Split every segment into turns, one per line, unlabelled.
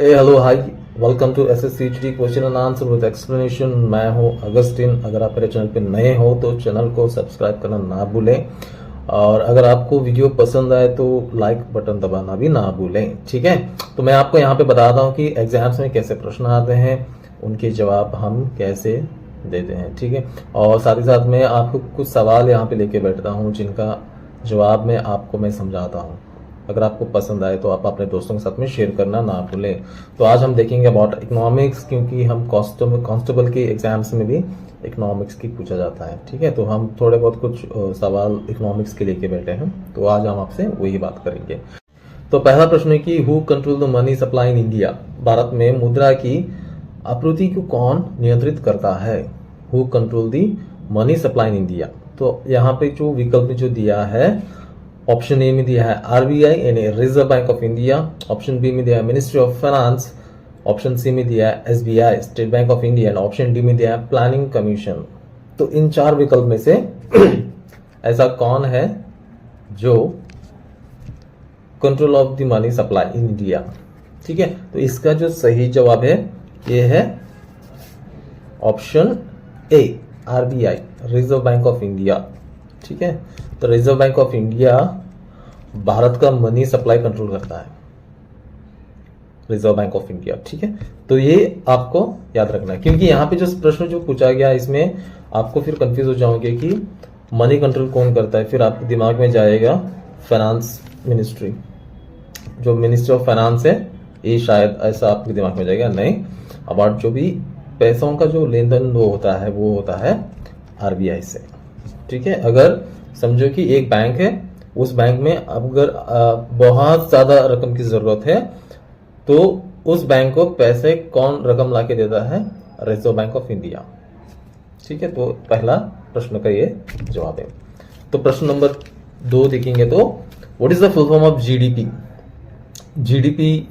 Hello hi, welcome to SSCHD question and answer with explanation. मैं हूं Augustine. अगर आप मेरे चैनल पे नए हो तो चैनल को सब्सक्राइब करना ना भूलें, और अगर आपको वीडियो पसंद आए तो लाइक बटन दबाना भी ना भूलें। ठीक है, तो मैं आपको यहाँ पे बताता हूँ कि एग्जाम्स में कैसे प्रश्न आते हैं, उनके जवाब हम कैसे देते हैं। ठीक है, और साथ ही साथ में आपको कुछ सवाल यहाँ पे लेके बैठता हूँ जिनका जवाब मैं आपको समझाता हूँ। अगर आपको पसंद आए तो आप अपने दोस्तों के साथ में शेयर करना ना भूलें। तो आज हम देखेंगे अबाउट इकोनॉमिक्स, क्योंकि हम कांस्टेबल के एग्जाम्स में भी इकोनॉमिक्स की पूछा जाता है। ठीक है, तो हम थोड़े बहुत कुछ सवाल इकोनॉमिक्स के लेके बैठे हैं, तो आज हम आपसे वही बात करेंगे। तो पहला प्रश्न है कि who control the money supply in India. Bharat में मुद्रा की आपूर्ति को कौन नियंत्रित करता है? Who control the money supply in India. तो यहाँ पे जो विकल्प में जो दिया है, ऑप्शन ए में दिया है आरबीआई यानी Reserve bank of India, option B में दिया है ministry of finance, option C में दिया है SBI State bank of India, and option D में दिया है प्लानिंग कमीशन। तो इन चार विकल्प में से ऐसा कौन है जो control of the money supply in India? ठीक है, तो इसका जो सही जवाब है ये है option A, RBI reserve bank of India. ठीक है, तो Reserve bank of India Bharat का मनी सप्लाई कंट्रोल करता है, रिजर्व बैंक ऑफ इंडिया। ठीक है, तो ये आपको याद रखना है, क्योंकि यहाँ पे जो प्रश्न जो पूछा गया इसमें आपको फिर कंफ्यूज हो जाओगे कि मनी कंट्रोल कौन करता है। फिर आपके दिमाग में जाएगा फाइनेंस मिनिस्ट्री, जो मिनिस्ट्री ऑफ फाइनेंस है, ये शायद ऐसा आपके दिमाग में जाएगा। नहीं, अबाउट जो भी पैसों का जो लेन देन वो होता है आरबीआई से। ठीक है, अगर समझो कि एक बैंक है, उस बैंक में अगर बहुत ज्यादा रकम की जरूरत है तो उस बैंक को पैसे कौन रकम लाके देता है? Reserve bank of India. ठीक है, तो पहला प्रश्न का ये जवाब है। तो प्रश्न नंबर 2 देखेंगे तो what is the full form of GDP? GDP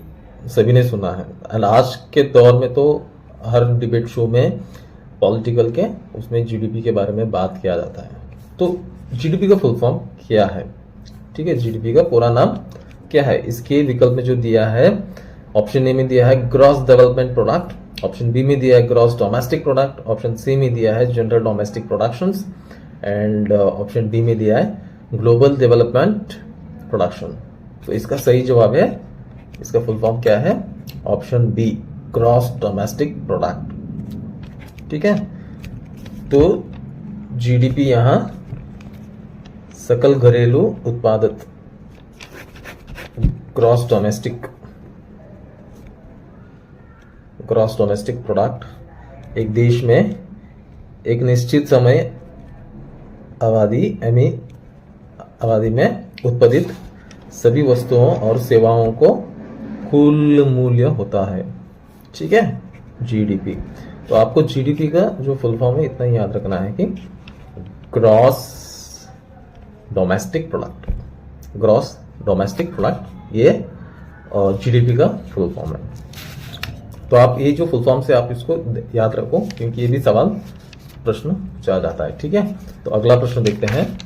सभी ने सुना है, एंड आज के दौर में तो हर डिबेट शो में पॉलिटिकल के उसमें जीडीपी के बारे में बात किया जाता है। तो जीडीपी का फुल फॉर्म क्या है? ठीक है, जीडीपी का पूरा नाम क्या है? इसके विकल्प में जो दिया है, ऑप्शन ए में दिया है gross development product, option B में दिया है gross domestic product, option C में दिया है general domestic productions, and option D में दिया है ग्लोबल डेवलपमेंट प्रोडक्शन। तो इसका सही जवाब है, इसका फुल फॉर्म क्या है? Option B, gross domestic product. ठीक है, तो जीडीपी यहां सकल घरेलू उत्पादक, ग्रॉस डोमेस्टिक प्रोडक्ट, एक देश में एक निश्चित समय आबादी में उत्पादित सभी वस्तुओं और सेवाओं को कुल मूल्य होता है। ठीक है, जीडीपी। तो आपको जीडीपी का जो फुल फॉर्म है इतना ही याद रखना है कि ग्रॉस डोमेस्टिक प्रोडक्ट, ये जीडीपी का फुल फॉर्म है। तो आप ये जो फुल फॉर्म से आप इसको याद रखो, क्योंकि ये भी सवाल प्रश्न पूछा जाता है। ठीक है, तो अगला प्रश्न देखते हैं।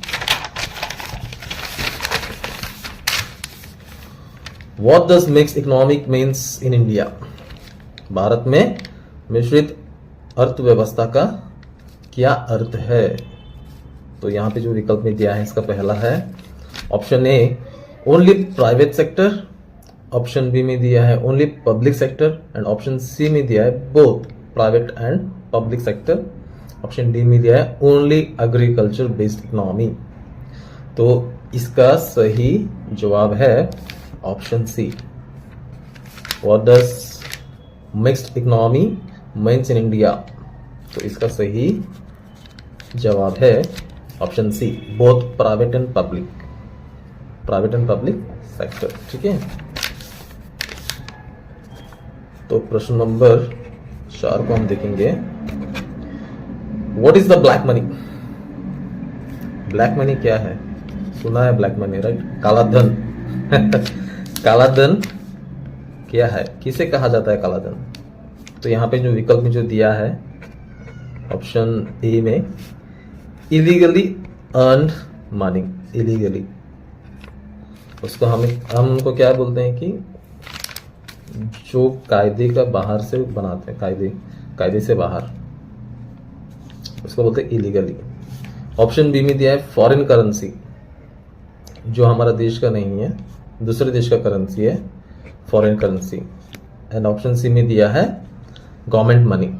What does mixed economic means in India? Bharat में मिश्रित अर्थव्यवस्था का क्या अर्थ है? तो यहाँ पे जो विकल्प में दिया है, इसका पहला है option A only private sector, option B में दिया है only public sector, and option C में दिया है both private and public sector, option D में दिया है ओनली एग्रीकल्चर बेस्ड इकोनॉमी। तो इसका सही जवाब है option C, what does mixed economy means in India. तो इसका सही जवाब है option C, both private and public sector. ठीक है, तो प्रश्न नंबर 4 को हम देखेंगे। What is the black money? Black money क्या है? सुना है ब्लैक मनी, राइट? काला धन। काला धन क्या है? किसे कहा जाता है काला धन? तो यहाँ पे जो विकल्प में जो दिया है, ऑप्शन ए में इलीगली अर्न्ड मनी, इलीगली उसको हम उनको क्या बोलते हैं कि जो कायदे का बाहर से बनाते हैं, कायदे से बाहर, उसको बोलते हैं इलीगली। ऑप्शन बी में दिया है फॉरेन करेंसी, जो हमारा देश का नहीं है, दूसरे देश का करेंसी है, foreign currency. And option C में दिया है गवर्नमेंट मनी,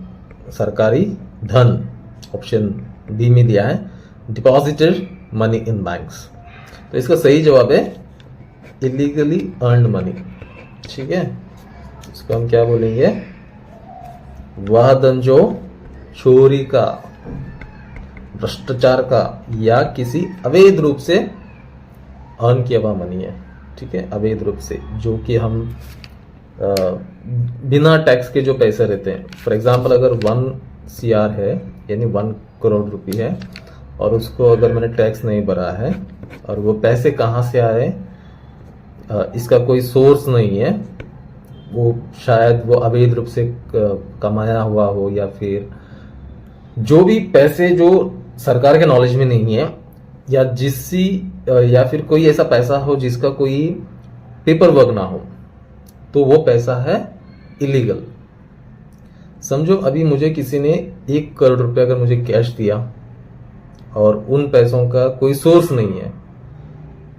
सरकारी धन। ऑप्शन बी में दिया है डिपॉजिटेड मनी इन बैंक्स। तो इसका सही जवाब है इलीगली अर्न्ड मनी। ठीक है, इसको हम क्या बोलेंगे, वह धन जो चोरी का, भ्रष्टाचार का या किसी अवैध रूप से अर्न किया हुआ मनी है। ठीक है, अवैध रूप से, जो कि हम बिना टैक्स के जो पैसे रहते हैं। फॉर एग्जाम्पल अगर 1 CR है, यानी 1 करोड़ रुपए है, और उसको अगर मैंने टैक्स नहीं भरा है और वो पैसे कहाँ से आए, इसका कोई सोर्स नहीं है, वो शायद वो अवैध रूप से कमाया हुआ हो, या फिर जो भी पैसे जो सरकार के नॉलेज में नहीं है, या फिर कोई ऐसा पैसा हो जिसका कोई पेपर वर्क ना हो, तो वो पैसा है इलीगल। समझो अभी मुझे किसी ने 1 करोड़ रुपए अगर मुझे कैश दिया और उन पैसों का कोई सोर्स नहीं है,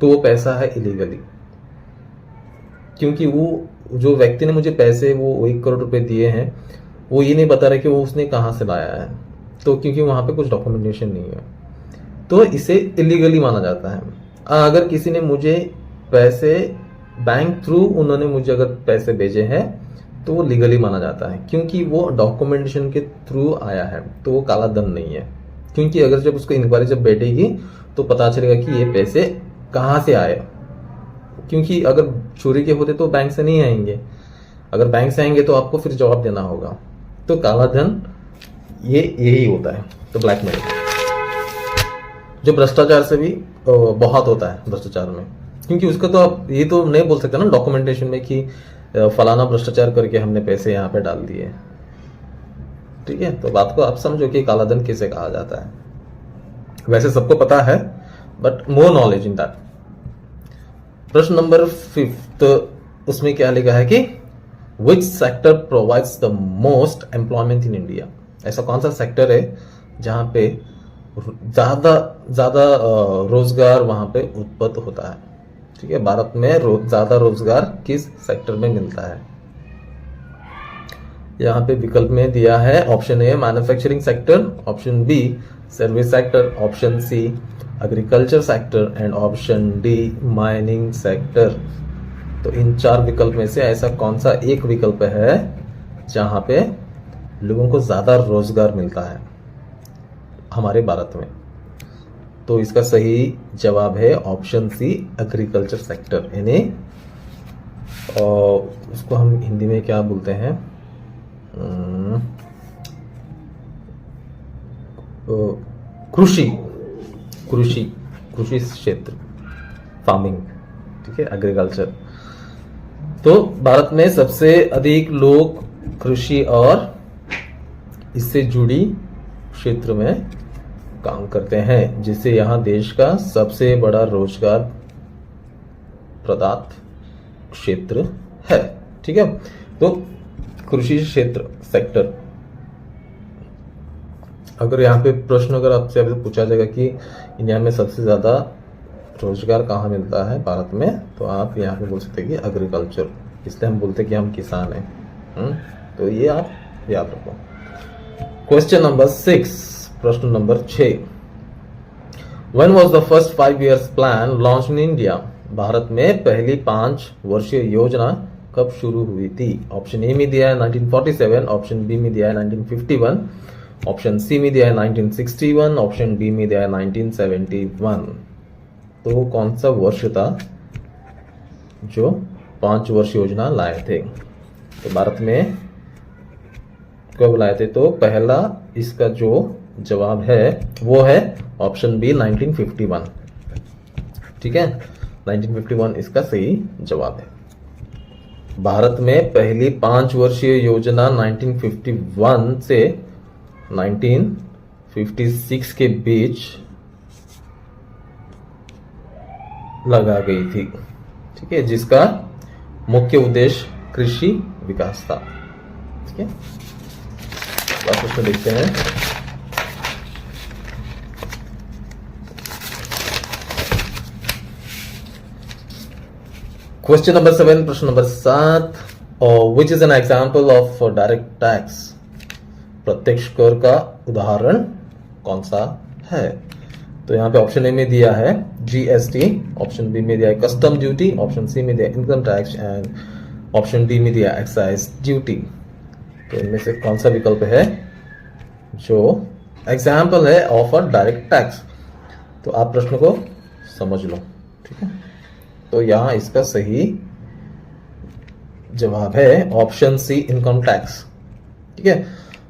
तो वो पैसा है इलीगली। क्योंकि वो जो व्यक्ति ने मुझे पैसे वो 1 करोड़ रुपए दिए हैं, वो ये नहीं बता रहा कि वो उसने कहाँ से लाया है, तो क्योंकि वहां पे कुछ डॉक्यूमेंटेशन नहीं है, तो इसे इलीगली माना जाता है। अगर किसी ने मुझे पैसे बैंक थ्रू, उन्होंने मुझे अगर पैसे भेजे हैं, तो वो लीगली माना जाता है, क्योंकि वो डॉक्यूमेंटेशन के थ्रू आया है, तो वो काला धन नहीं है। क्योंकि अगर जब उसको इंक्वायरी जब बैठेगी तो पता चलेगा कि ये पैसे कहाँ से आए। क्योंकि अगर चोरी के होते तो बैंक से नहीं आएंगे, अगर बैंक से आएंगे तो आपको फिर जवाब देना होगा। तो काला धन ये यही होता है। तो ब्लैक मनी, जो भ्रष्टाचार से भी बहुत होता है भ्रष्टाचार में, क्योंकि उसका तो आप ये तो नहीं बोल सकते ना डॉक्यूमेंटेशन में कि फलाना भ्रष्टाचार करके हमने पैसे यहाँ पे डाल दिए। ठीक है, तो बात को आप समझो कि काला धन किसे कहा जाता है। वैसे सबको पता है, but more knowledge in that. प्रश्न नंबर 5, उसमें क्या लिखा है कि which sector provides the most employment in India. ऐसा कौन सा सेक्टर है जहां पे ज्यादा रोजगार वहां पे उत्पन्न होता है। ठीक है, भारत में ज्यादा रोजगार किस सेक्टर में मिलता है। यहाँ पे विकल्प में दिया है option A manufacturing sector, option B service sector, option C agriculture sector and option D mining sector. तो इन 4 विकल्प में से ऐसा कौन सा एक विकल्प है जहां पे लोगों को ज्यादा रोजगार मिलता है हमारे भारत में। तो इसका सही जवाब है ऑप्शन सी एग्रीकल्चर सेक्टर, यानी उसको हम हिंदी में क्या बोलते हैं, कृषि क्षेत्र, फार्मिंग। ठीक है, एग्रीकल्चर। तो भारत में सबसे अधिक लोग कृषि और इससे जुड़ी क्षेत्र में काम करते हैं, जिससे यहां देश का सबसे बड़ा रोजगार प्रदात क्षेत्र है। ठीक है, तो कृषि क्षेत्र सेक्टर। अगर यहाँ पे प्रश्न अगर आपसे अभी पूछा जाएगा कि इंडिया में सबसे ज्यादा रोजगार कहाँ मिलता है भारत में, तो आप यहाँ पे बोल सकते हैं कि एग्रीकल्चर, इसलिए हम बोलते हैं कि हम किसान हैं। तो ये आप याद रखो। क्वेश्चन नंबर 6, प्रश्न number 6, when was the first 5 years plan launch in India. Bharat में पहली 5 वर्षीय योजना कब शुरू हुई थी। ऑप्शन ए में दिया है 1947, ऑप्शन बी में दिया है 1951, ऑप्शन सी में दिया है 1961, ऑप्शन डी में दिया है 1971। तो कौन सा वर्ष था जो 5 वर्ष योजना लाए थे। तो भारत में कब लाए थे, तो पहला इसका जो जवाब है वो है ऑप्शन बी 1951। ठीक है, 1951 इसका सही जवाब है। भारत में पहली 5 वर्षीय योजना 1951 से 1956 के बीच लगा गई थी। ठीक है, जिसका मुख्य उद्देश्य कृषि विकास था। ठीक है, आप उसमें देखते हैं। क्वेश्चन नंबर 7, प्रश्न number 7, which is an example of direct tax? प्रत्यक्ष कर का उदाहरण कौन सा है? तो यहाँ पे ऑप्शन ए में दिया है जीएसटी, ऑप्शन बी में दिया है कस्टम ड्यूटी, ऑप्शन सी में दिया है income tax and option D में दिया है एक्साइज ड्यूटी। तो इनमें से कौन सा विकल्प है जो एग्जाम्पल है ऑफ अ डायरेक्ट टैक्स? तो आप प्रश्न को समझ लो। ठीक है, तो यहां इसका सही जवाब है ऑप्शन सी, इनकम टैक्स। ठीक है,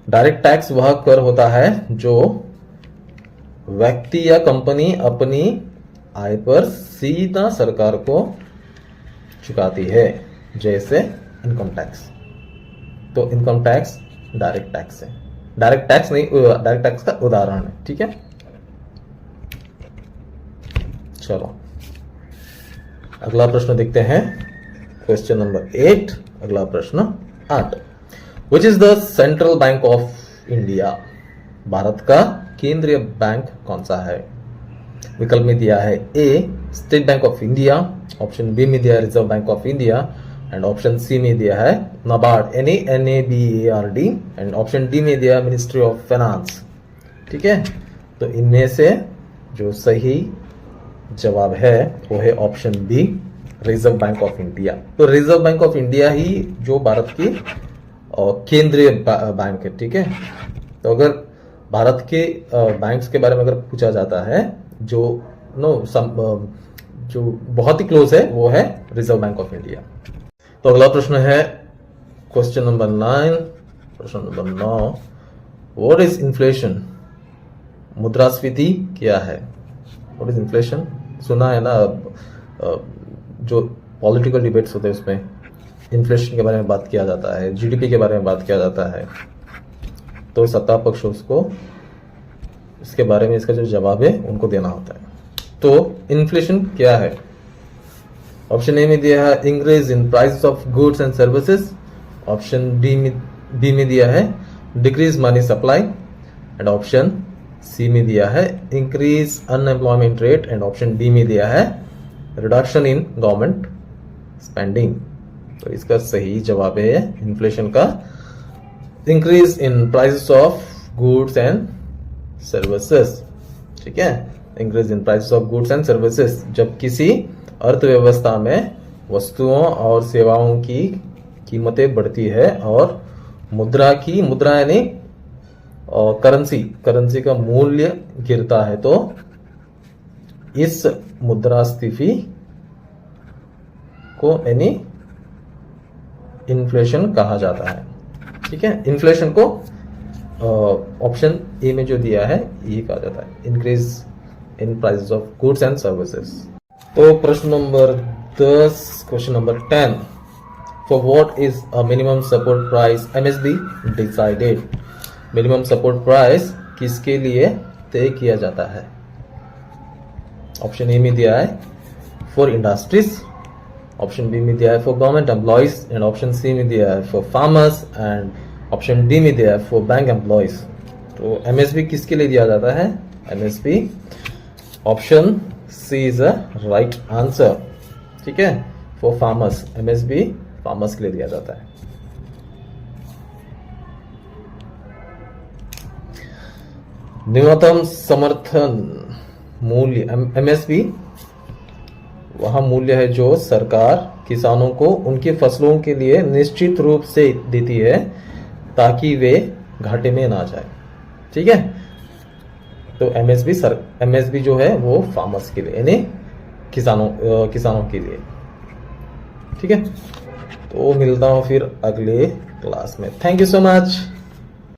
डायरेक्ट टैक्स वह कर होता है जो व्यक्ति या कंपनी अपनी आय पर सीधा सरकार को चुकाती है, जैसे इनकम टैक्स। तो इनकम टैक्स डायरेक्ट टैक्स है, डायरेक्ट टैक्स नहीं, डायरेक्ट टैक्स का उदाहरण है। ठीक है, चलो अगला प्रश्न देखते हैं। क्वेश्चन नंबर 8, अगला प्रश्न 8, which is the central bank of India? Bharat का केंद्रीय बैंक कौन सा है? विकल्प में दिया है A State bank of India, option B में दिया है Reserve bank of India and option C में दिया है NABARD, NABARD and option D में दिया है मिनिस्ट्री ऑफ फाइनेंस। ठीक है, तो इनमें से जो सही जवाब है वो है option B, Reserve bank of India. तो रिजर्व बैंक ऑफ इंडिया ही जो भारत की केंद्रीय बैंक है। ठीक है, तो अगर भारत के बैंक्स के बारे में अगर पूछा जाता है जो जो बहुत ही क्लोज है वो है रिजर्व बैंक ऑफ इंडिया। तो अगला प्रश्न है क्वेश्चन नंबर 9, प्रश्न नंबर 9, व्हाट इज इन्फ्लेशन? मुद्रास्फीति क्या है? What is inflation? सुना है ना, जो पॉलिटिकल डिबेट्स होते हैं उसमें इन्फ्लेशन के बारे में बात किया जाता है, जीडीपी के बारे में बात किया जाता है। तो सत्ता पक्ष उसको इसके बारे में इसका जो जवाब है उनको देना होता है। तो इन्फ्लेशन क्या है? ऑप्शन ए में दिया है increase in price of goods and services, option B में दिया है decrease money supply and option C में दिया है increase unemployment rate and option D में दिया है रिडक्शन इन गवर्नमेंट स्पेंडिंग। तो इसका सही जवाब है इन्फ्लेशन का increase in prices of goods and services. ठीक है, increase in prices of goods and services, जब किसी अर्थव्यवस्था में वस्तुओं और सेवाओं की कीमतें बढ़ती है और मुद्रा यानी करेंसी का मूल्य गिरता है, तो इस मुद्रास्फीति को यानी इन्फ्लेशन कहा जाता है। ठीक है, इन्फ्लेशन को ऑप्शन ए में जो दिया है ये कहा जाता है increase in prices of goods and services. तो प्रश्न number 10, question number 10, for what is a minimum support price MSB decided? Minimum support price किसके लिए तय किया जाता है? ऑप्शन ए में दिया है फॉर इंडस्ट्रीज, ऑप्शन बी में दिया है for government employees and option C में दिया है for farmers and option D में दिया है फॉर बैंक एम्प्लॉयज। तो MSB किसके लिए दिया जाता है? MSB option C is a right answer. ठीक है, फॉर फार्मर्स, MSB फार्मर्स के लिए दिया जाता है। न्यूनतम समर्थन मूल्य MSP वह मूल्य है जो सरकार किसानों को उनकी फसलों के लिए निश्चित रूप से देती है ताकि वे घाटे में ना जाए। ठीक है, तो MSP जो है वो फार्मर्स के लिए यानी किसानों के लिए। ठीक है, तो मिलता हूं फिर अगले क्लास में। Thank you so much.